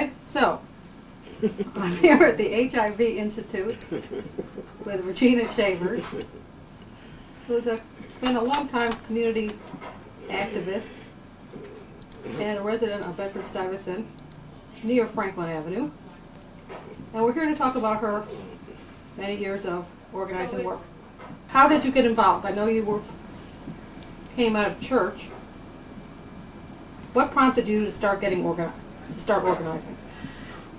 Okay, so I'm here at the HIV Institute with Regina Shavers, who's been a long-time community activist and a resident of Bedford-Stuyvesant near Franklin Avenue. And we're here to talk about her many years of organizing work. How did you get involved? I know you came out of church. What prompted you to start organizing?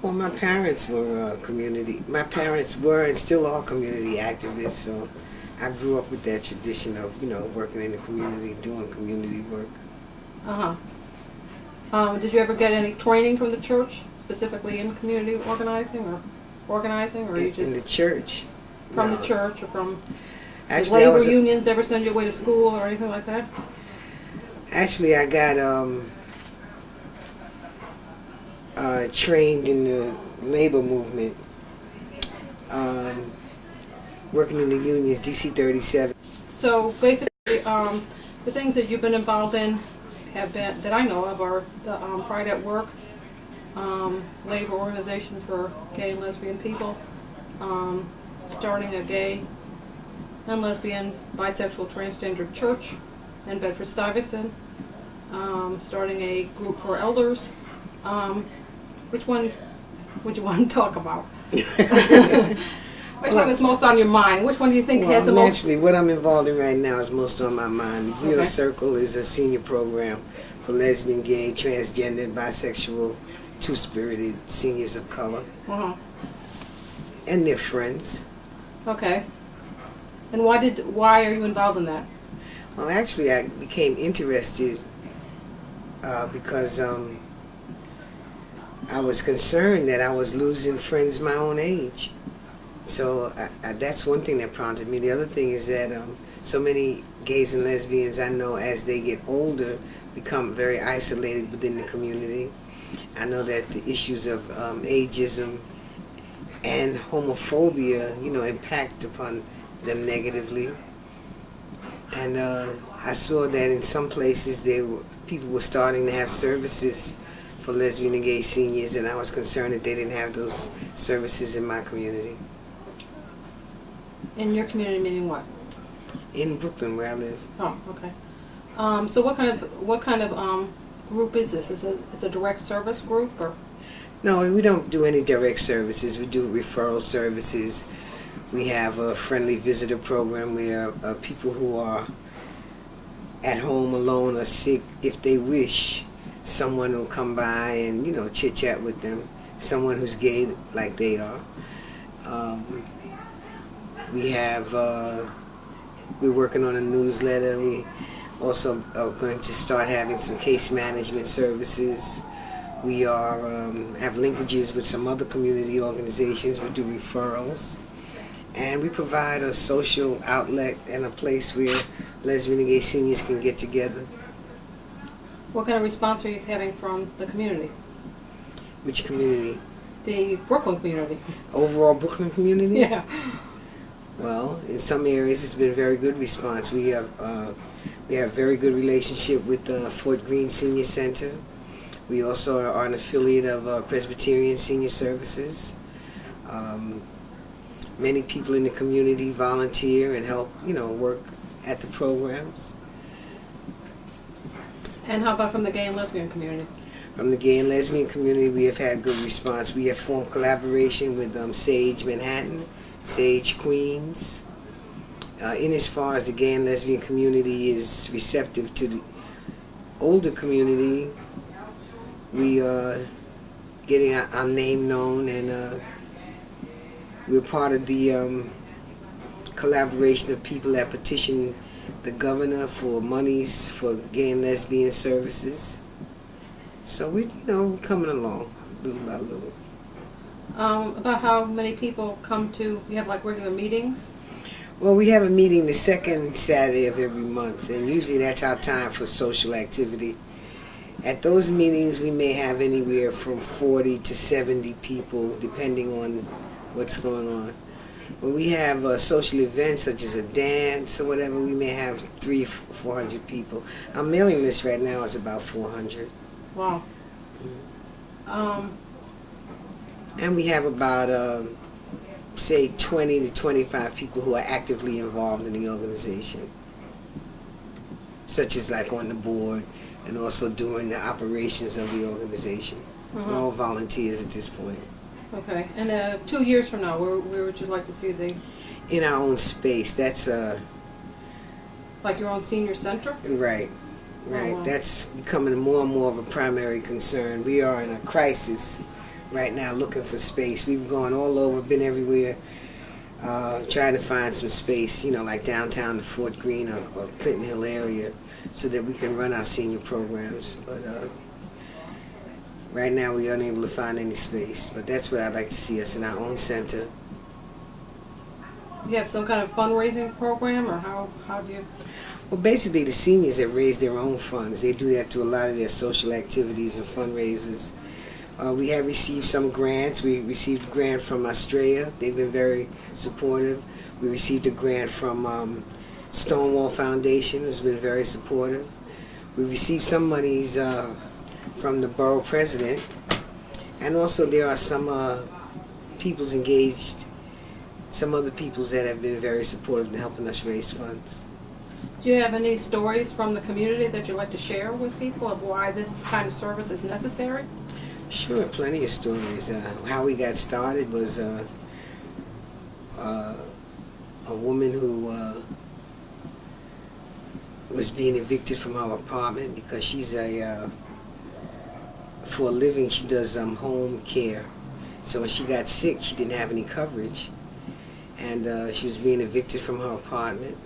Well, my parents were and still are community activists, so I grew up with that tradition of, working in the community, doing community work. Did you ever get any training from the church, specifically in community organizing, or you just... In the church? From No. the church, or from Actually, labor unions ever send you away to school or anything like that? Actually, I got trained in the labor movement, working in the unions, DC 37. So basically, the things that you've been involved in have been, that I know of, are the Pride at Work, labor organization for gay and lesbian people, starting a gay and lesbian, bisexual, transgender church in Bedford-Stuyvesant, starting a group for elders. Which one would you want to talk about? Which one is most on your mind? Which one do you think has the most? Naturally, what I'm involved in right now is most on my mind. The GRIOT Circle is a senior program for lesbian, gay, transgender, bisexual, two-spirited seniors of color. And their friends. Okay. And why are you involved in that? Well, actually, I became interested because I was concerned that I was losing friends my own age. So that's one thing that prompted me. The other thing is that so many gays and lesbians I know, as they get older, become very isolated within the community. I know that the issues of ageism and homophobia, impact upon them negatively. And I saw that in some places people were starting to have services for lesbian and gay seniors, and I was concerned that they didn't have those services in my community. In your community, meaning what? In Brooklyn, where I live. Oh, okay. So what kind of group is this? It's a direct service group, or? No, we don't do any direct services. We do referral services. We have a friendly visitor program where people who are at home alone or sick, if they wish, someone will come by and, chit-chat with them. Someone who's gay like they are. We're working on a newsletter. We also are going to start having some case management services. We have linkages with some other community organizations. We do referrals. And we provide a social outlet and a place where lesbian and gay seniors can get together. What kind of response are you having from the community? Which community? The Brooklyn community. Overall Brooklyn community? Yeah. Well, in some areas it's been very good response. We have very good relationship with the Fort Greene Senior Center. We also are an affiliate of Presbyterian Senior Services. Many people in the community volunteer and help, work at the programs. And how about from the gay and lesbian community? From the gay and lesbian community, we have had good response. We have formed collaboration with Sage Manhattan, Sage Queens. In as far as the gay and lesbian community is receptive to the older community, we are getting our name known, and we're part of the collaboration of people that petition the governor for monies for gay and lesbian services. So we're coming along little by little. About how many people come to, you have like regular meetings? Well, we have a meeting the second Saturday of every month, and usually that's our time for social activity. At those meetings, we may have anywhere from 40 to 70 people, depending on what's going on. When we have social events such as a dance or whatever, we may have 300-400 people. Our mailing list right now is about 400. Wow. And we have about, say, 20 to 25 people who are actively involved in the organization, such as like on the board and also doing the operations of the organization. We're all volunteers at this point. Okay. And 2 years from now, where would you like to see the... In our own space. That's Like your own senior center? right. Wow. That's becoming more and more of a primary concern. We are in a crisis right now looking for space. We've gone all over, been everywhere, trying to find some space, like downtown the Fort Greene or Clinton Hill area, so that we can run our senior programs. But right now we're unable to find any space. But that's where I'd like to see us, in our own center. You have some kind of fundraising program, or how do you... Well, basically, the seniors have raised their own funds. They do that through a lot of their social activities and fundraisers. We have received some grants. We received a grant from Australia. They've been very supportive. We received a grant from Stonewall Foundation, who's been very supportive. We received some monies from the borough president. And also there are some peoples engaged, some other peoples that have been very supportive in helping us raise funds. Do you have any stories from the community that you'd like to share with people of why this kind of service is necessary? Sure, plenty of stories. How we got started was a woman who was being evicted from her apartment because she's for a living she does home care. So when she got sick, she didn't have any coverage, and she was being evicted from her apartment.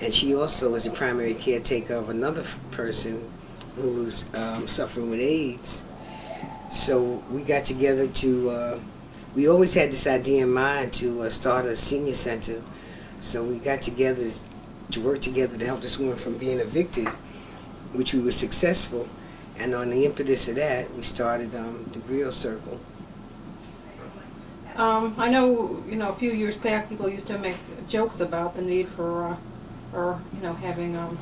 And she also was the primary caretaker of another person who was suffering with AIDS. So we got together to, we always had this idea in mind to start a senior center. So we got together to work together to help this woman from being evicted, which we were successful. And on the impetus of that, we started the GRIOT Circle. I know, a few years back people used to make jokes about the need for, having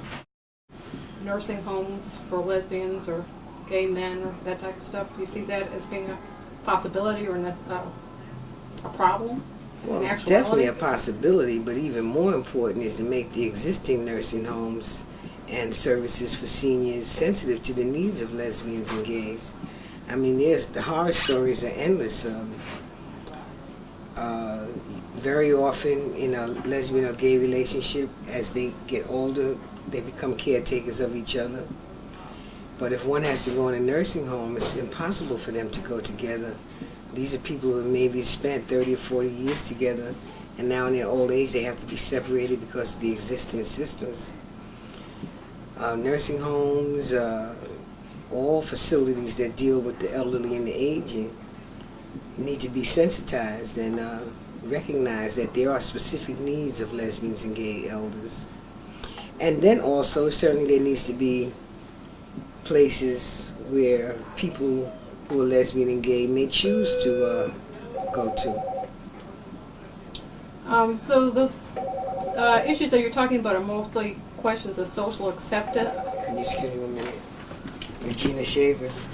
nursing homes for lesbians or gay men or that type of stuff. Do you see that as being a possibility or a problem? Well, definitely a possibility, but even more important is to make the existing nursing homes and services for seniors sensitive to the needs of lesbians and gays. I mean, the horror stories are endless. Very often in a lesbian or gay relationship, as they get older, they become caretakers of each other. But if one has to go in a nursing home, it's impossible for them to go together. These are people who maybe spent 30 or 40 years together, and now in their old age they have to be separated because of the existing systems. Nursing homes, all facilities that deal with the elderly and the aging need to be sensitized and recognize that there are specific needs of lesbians and gay elders. And then also, certainly there needs to be places where people who are lesbian and gay may choose to go to. So the issues that you're talking about are mostly questions of social acceptance. Can you excuse me 1 minute? Regina Shavers.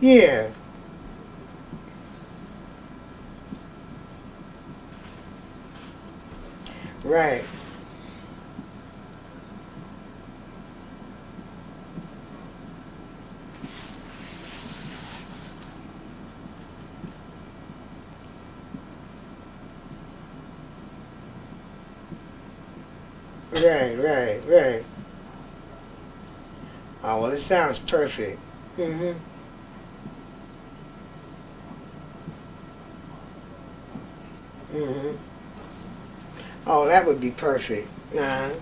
Yeah. Right. Right. Oh, well, it sounds perfect. Mm-hmm. Mm-hmm. Oh, that would be perfect. Uh-huh.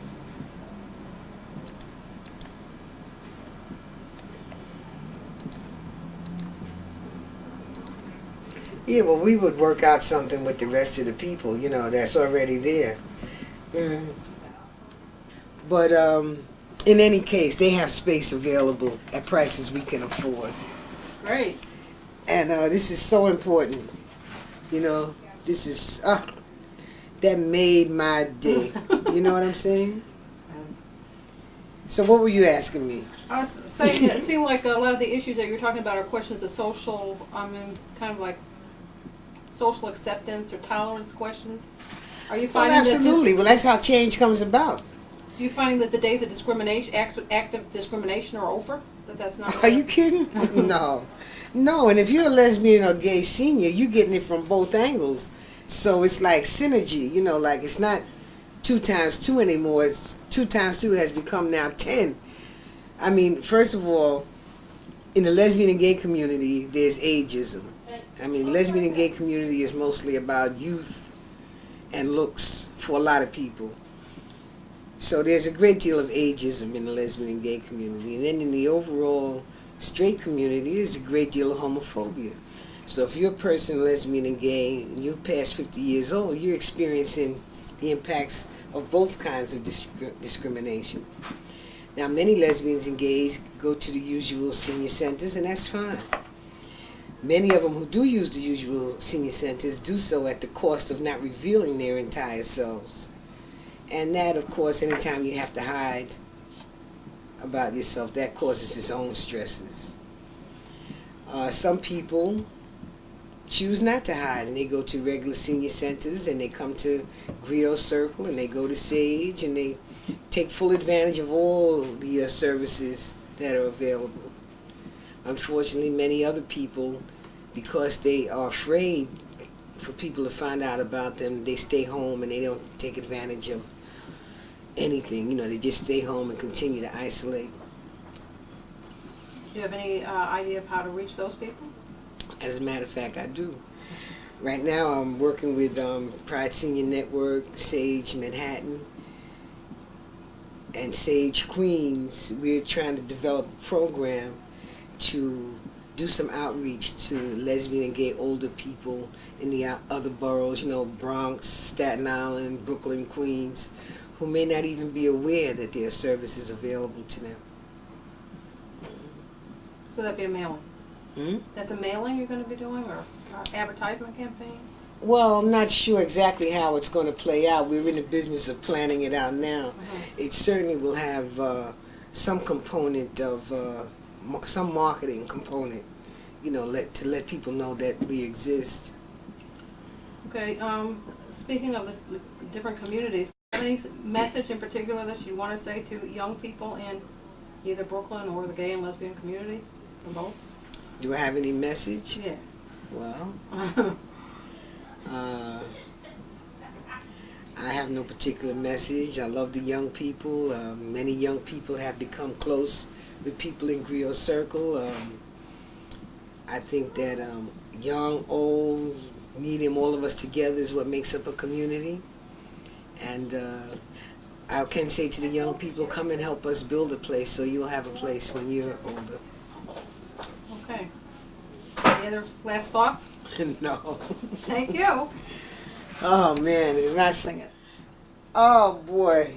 Yeah, well, we would work out something with the rest of the people, that's already there. Mm-hmm. But in any case, they have space available at prices we can afford. Right. And this is so important. This is, that made my day. You know what I'm saying? So what were you asking me? I was saying it seemed like a lot of the issues that you're talking about are questions of social, kind of like social acceptance or tolerance questions. Are you Well, finding absolutely. Well, that's how change comes about. Do you finding that the days of discrimination, active discrimination, are over? That's not. Are you kidding? No. No, and if you're a lesbian or gay senior, you're getting it from both angles. So it's like synergy, like it's not 2 times 2 anymore. It's 2 times 2 has become now 10. I mean, first of all, in the lesbian and gay community, there's ageism. I mean, lesbian and gay community is mostly about youth and looks for a lot of people. So there's a great deal of ageism in the lesbian and gay community. And then in the overall straight community, there's a great deal of homophobia. So if you're a person, lesbian and gay, and you're past 50 years old, you're experiencing the impacts of both kinds of discrimination. Now, many lesbians and gays go to the usual senior centers, and that's fine. Many of them who do use the usual senior centers do so at the cost of not revealing their entire selves. And that, of course, anytime you have to hide about yourself, that causes its own stresses. Some people choose not to hide, and they go to regular senior centers, and they come to GRIOT Circle, and they go to SAGE, and they take full advantage of all the services that are available. Unfortunately, many other people, because they are afraid for people to find out about them, they stay home and they don't take advantage of anything. They just stay home and continue to isolate. Do you have any idea of how to reach those people? As a matter of fact, I do. Right now, I'm working with Pride Senior Network, SAGE Manhattan, and SAGE Queens. We're trying to develop a program to do some outreach to lesbian and gay older people in the other boroughs, Bronx, Staten Island, Brooklyn, Queens, who may not even be aware that there are services available to them. So that'd be a mailing. Hmm? That's a mailing you're going to be doing, or advertisement campaign? Well, I'm not sure exactly how it's going to play out. We're in the business of planning it out now. It certainly will have some component of, some marketing component, to let people know that we exist. Okay, speaking of the different communities, do you have any message in particular that you want to say to young people in either Brooklyn or the gay and lesbian community, or both? Do I have any message? Yeah. Well, I have no particular message. I love the young people. Many young people have become close with people in GRIOT Circle. I think that young, old, medium, all of us together is what makes up a community. And I can say to the young people, come and help us build a place so you'll have a place when you're older. Okay. Any other last thoughts? No. Thank you. Oh, man. It's not Sing it. Oh, boy.